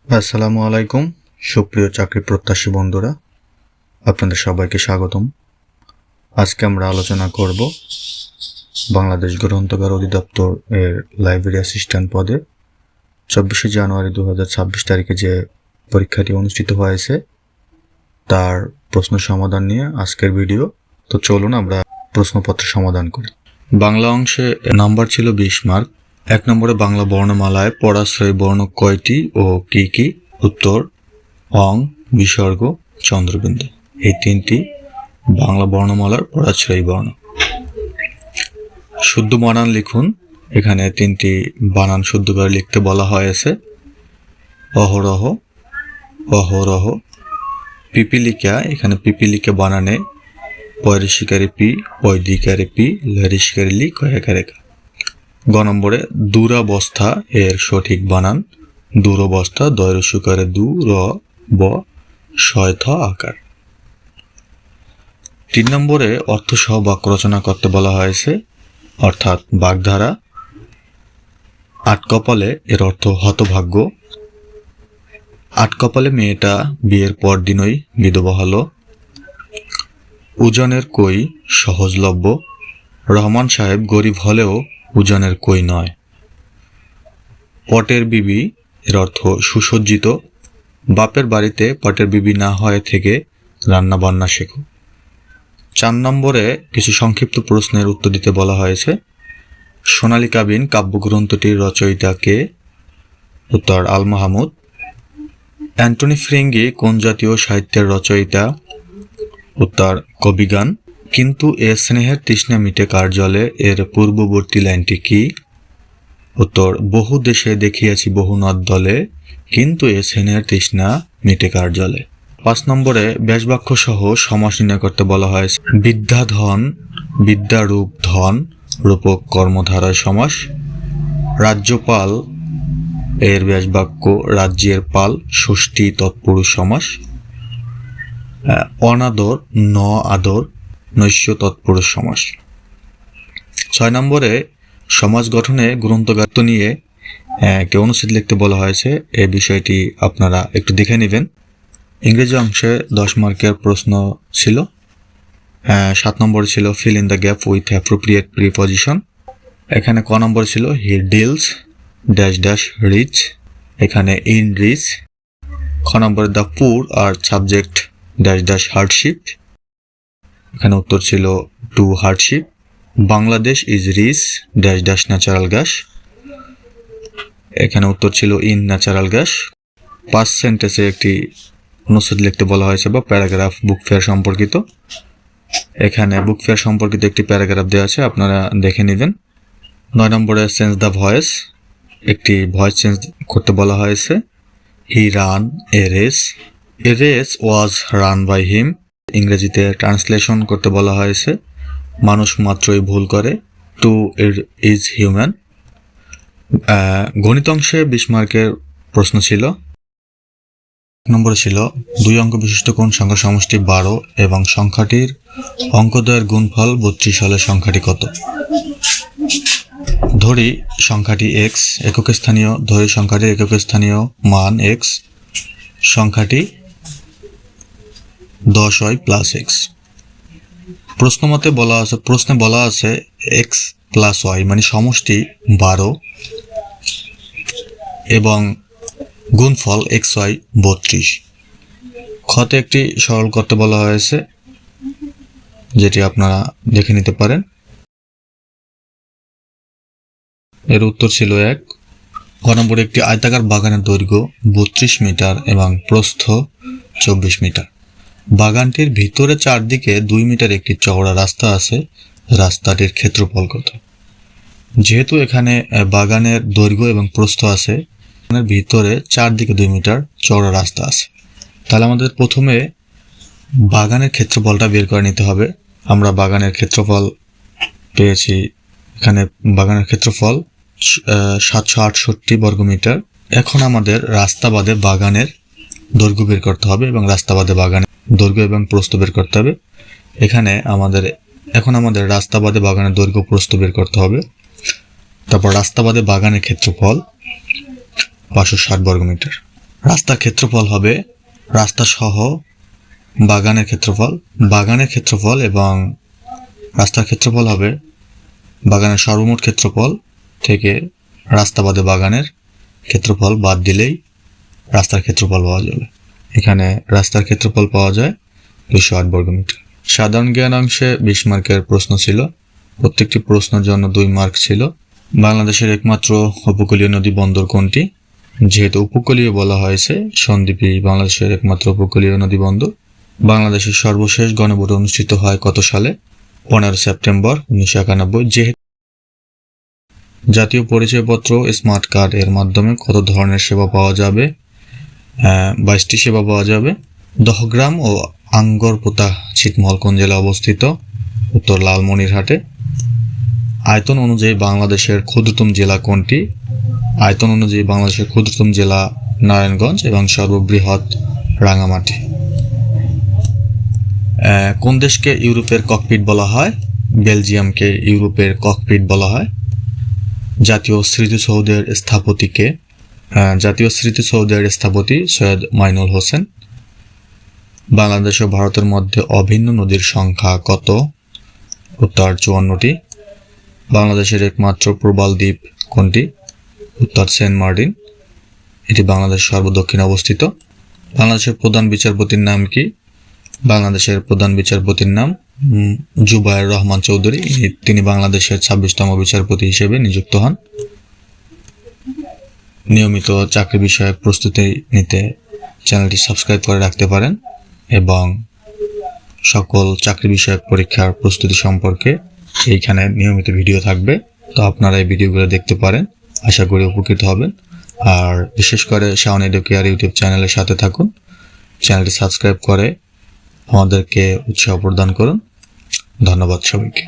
আসসালামু আলাইকুম সুপ্রিয় চাকরি প্রত্যাশী বন্ধুরা, আপনাদের সবাইকে স্বাগতম। আজকে আমরা আলোচনা করব বাংলাদেশ গ্রন্থাগার অধিদপ্তর এর লাইব্রেরি অ্যাসিস্ট্যান্ট পদে 24শে জানুয়ারি 2026 তারিখে যে পরীক্ষাটি অনুষ্ঠিত হয়েছে তার প্রশ্ন সমাধান নিয়ে আজকের ভিডিও। তো চলুন আমরা প্রশ্নপত্র সমাধান করি। বাংলা অংশে নাম্বার ছিল 20 মার্ক। 1 নম্বরে বাংলা বর্ণমালায় পরাশ্রয়ী বর্ণ কয়টি ও কি কি? উত্তর অং, বিসর্গ, চন্দ্রবিন্দু। এই তিনটি বাংলা বর্ণমালার পরাশ্রয়ী বর্ণ। শুদ্ধ বানান লিখুন। এখানে তিনটি বানান শুদ্ধ করে লিখতে বলা হয়েছে। অহরহ, অহরহ। পিপিলিকা, এখানে পিপিলিকা বানানে পয়রিশিকারি পি, পয়দিকারে পি, লরিশিকারি লি, কয়াকারে কা। গ নম্বরে দুরাবস্থা এর সঠিক বানান দূরবস্থা, দয়রসুকারে দু, র, ব, শয়থ আকার। 3 নম্বরে অর্থসহ বাক্য রচনা করতে বলা হয়েছে, অর্থাৎ বাগধারা। 8 কপালে এর অর্থ হতভাগ্য। 8 কপালে মেয়েটা বিয়ের পর দিনই বিধবা হলো। উজানের কই সহজলভ্য। রহমান সাহেব গরিব হলেও উজানের কই নয়। পটের বিবি এর অর্থ সুসজ্জিত। বাপের বাড়িতে পটের বিবি না হয়ে থেকে রান্না বান্না শেখো। 4 নম্বরে কিছু সংক্ষিপ্ত প্রশ্নের উত্তর দিতে বলা হয়েছে। সোনালী কাবিন কাব্যগ্রন্থটির রচয়িতা কে? উত্তর আল মাহমুদ। অ্যান্টনি ফিরিঙ্গি কোন জাতীয় সাহিত্যের রচয়িতা? উত্তর কবিগান। কিন্তু এ স্নেহের তৃষ্ণা মিটে কার জলে এর পূর্ববর্তী লাইনটি কি? উত্তর বহু দেশে দেখিয়াছি বহু নদ দলে, কিন্তু এ স্নেহের তৃষ্ণা মিটে কার জলে। 5 নম্বরে ব্যাসবাক্য সহ সমাস নির্ণয় করতে বলা হয়েছে। বিদ্যাধন, বিদ্যারূপ ধন, রূপক কর্মধারয় সমাস। রাজ্যপাল এর ব্যাসবাক্য রাজ্যের পাল, ষষ্ঠী তৎপুরুষ সমাস। অনাদর, ন আদর, নৈশ্য তৎপুরুষ সমাস। 6 নম্বরে সমাজ গঠনে গ্রন্থগার নিয়ে অনুচ্ছেদ লিখতে বলা হয়েছে। এই বিষয়টি আপনারা একটু দেখে নেবেন। ইংরেজি অংশে 10 মার্কের প্রশ্ন ছিল। 7 নম্বর ছিল fill in the gap with appropriate preposition. এখানে ক নম্বর ছিল he deals dash dash rich, এখানে ইন রিচ। খ নম্বরে the poor are subject dash dash hardship, এখানে উত্তর ছিল to hardship. Bangladesh is rich dash dash natural gas, এখানে উত্তর ছিল ইন ন্যাচারাল গ্যাস। 5 সেন্টেন্সে একটি অনুচ্ছেদ লিখতে বলা হয়েছে বা প্যারাগ্রাফ বুক ফেয়ার সম্পর্কিত। এখানে বুক ফেয়ার সম্পর্কিত একটি প্যারাগ্রাফ দেওয়া আছে, আপনারা দেখে নেবেন। 9 নম্বরে চেঞ্জ দ্য ভয়েস, একটি ভয়েস চেঞ্জ করতে বলা হয়েছে। He ran a race, a race was run by him. ইংরেজিতে ট্রান্সলেশন করতে বলা হয়েছে। মানুষ মাত্রই ভুল করে, টু ইজ হিউম্যান। গণিত অংশে 20 মার্কের প্রশ্ন ছিল। নম্বরে ছিল 2 অঙ্ক বিশিষ্ট কোন সংখ্যা সমষ্টি 12 এবং সংখ্যাটির অঙ্কদ্বয়ের গুণফল 32 হলে সংখ্যাটি কত? ধরি সংখ্যাটি x, একক স্থানীয়। ধরি সংখ্যাটির একক স্থানীয় মান x, সংখ্যাটি 10 হয় প্লাস x। প্রশ্নে বলা আছে x প্লাস y মানে সমষ্টি 12 এবং গুণফল xy 32। খতে একটি সরল করতে বলা হয়েছে, যেটি আপনারা দেখে নিতে পারেন। এর উত্তর ছিল 1। গ নম্বরে একটি আয়তাকার বাগানের দৈর্ঘ্য 32 মিটার এবং প্রস্থ 24 মিটার। বাগানটির ভিতরে চারদিকে 2 মিটার একটি চওড়া রাস্তা আছে, রাস্তাটির ক্ষেত্রফল কত? যেহেতু এখানে বাগানের দৈর্ঘ্য এবং প্রস্থ আছে, ভিতরে চারদিকে 2 মিটার চওড়া রাস্তা আছে, তাহলে আমাদের প্রথমে বাগানের ক্ষেত্রফলটা বের করে নিতে হবে। আমরা বাগানের ক্ষেত্রফল পেয়েছি, এখানে বাগানের ক্ষেত্রফল 768 বর্গমিটার। এখন আমাদের রাস্তা বাদে বাগানের দৈর্ঘ্য বের করতে হবে এবং রাস্তা বাদে বাগানের দৈর্ঘ্য এবং প্রস্থ বের করতে হবে। এখন আমাদের রাস্তা বাদে বাগানের দৈর্ঘ্য প্রস্থ বের করতে হবে। তারপর রাস্তা বাদে বাগানের ক্ষেত্রফল 560 বর্গমিটার। রাস্তার ক্ষেত্রফল হবে রাস্তা সহ বাগানের ক্ষেত্রফল এবং রাস্তার ক্ষেত্রফল হবে বাগানের সর্বমোট ক্ষেত্রফল থেকে রাস্তা বাদে বাগানের ক্ষেত্রফল বাদ দিলেই রাস্তার ক্ষেত্রফল পাওয়া যাবে। এখানে রাস্তার ক্ষেত্রফল পাওয়া যায় 208 বর্গমিটার। সাধারণ জ্ঞান অংশে 20 মার্কের প্রশ্ন ছিল। প্রত্যেকটি প্রশ্নের জন্য 2 মার্ক ছিল। বাংলাদেশের একমাত্র উপকূলীয় নদী বন্দর কোনটি? যেহেতু উপকূলীয় বলা হয়েছে, সন্দ্বীপই বাংলাদেশের একমাত্র উপকূলীয় নদী বন্দর। বাংলাদেশের সর্বশেষ গণভোট অনুষ্ঠিত হয় কত সালে? 15 সেপ্টেম্বর 1991। যেহেতু জাতীয় পরিচয়পত্র স্মার্ট কার্ড এর মাধ্যমে কত ধরনের সেবা পাওয়া যাবে? 22টি সেবা পাওয়া যাবে। দহগ্রাম ও আঙ্গরপোতা ছিটমহল কোন জেলায় অবস্থিত? উত্তর লালমনিরহাটে। আয়তন অনুযায়ী বাংলাদেশের ক্ষুদ্রতম জেলা কোনটি? আয়তন অনুযায়ী বাংলাদেশের ক্ষুদ্রতম জেলা নারায়ণগঞ্জ এবং সর্ববৃহৎ রাঙামাটি। কোন দেশকে ইউরোপের ককপিট বলা হয়? বেলজিয়ামকে ইউরোপের ককপিট বলা হয়। জাতীয় স্মৃতিসৌধের স্থপতি কে? জাতীয় স্মৃতিসৌধের স্থপতি সৈয়দ মাইনুল হোসেন। বাংলাদেশ ও ভারতের মধ্যে অভিন্ন নদীর সংখ্যা কত? উত্তর 54টি। বাংলাদেশের একমাত্র প্রবাল দ্বীপ কোনটি? উত্তর সেন্ট মার্টিন। এটি বাংলাদেশের সর্বদক্ষিণে অবস্থিত। বাংলাদেশের প্রধান বিচারপতির নাম কি? বাংলাদেশের প্রধান বিচারপতির নাম জুবায়ের রহমান চৌধুরী। তিনি বাংলাদেশের 26তম বিচারপতি হিসেবে নিযুক্ত হন। নিয়মিত চাকরি বিষয়ক প্রস্তুতি নিতে চ্যানেলটি সাবস্ক্রাইব করে রাখতে পারেন এবং সকল চাকরি বিষয়ক পরীক্ষার প্রস্তুতি সম্পর্কে এইখানে নিয়মিত ভিডিও থাকবে, তো আপনারা এই ভিডিওগুলো দেখতে পারেন। আশা করি উপকৃত হবেন। আর বিশেষ করে শাওন এডুকেয়ার ইউটিউব চ্যানেলের সাথে থাকুন। চ্যানেলটি সাবস্ক্রাইব করে আমাদেরকে উৎসাহ প্রদান করুন। ধন্যবাদ সবাইকে।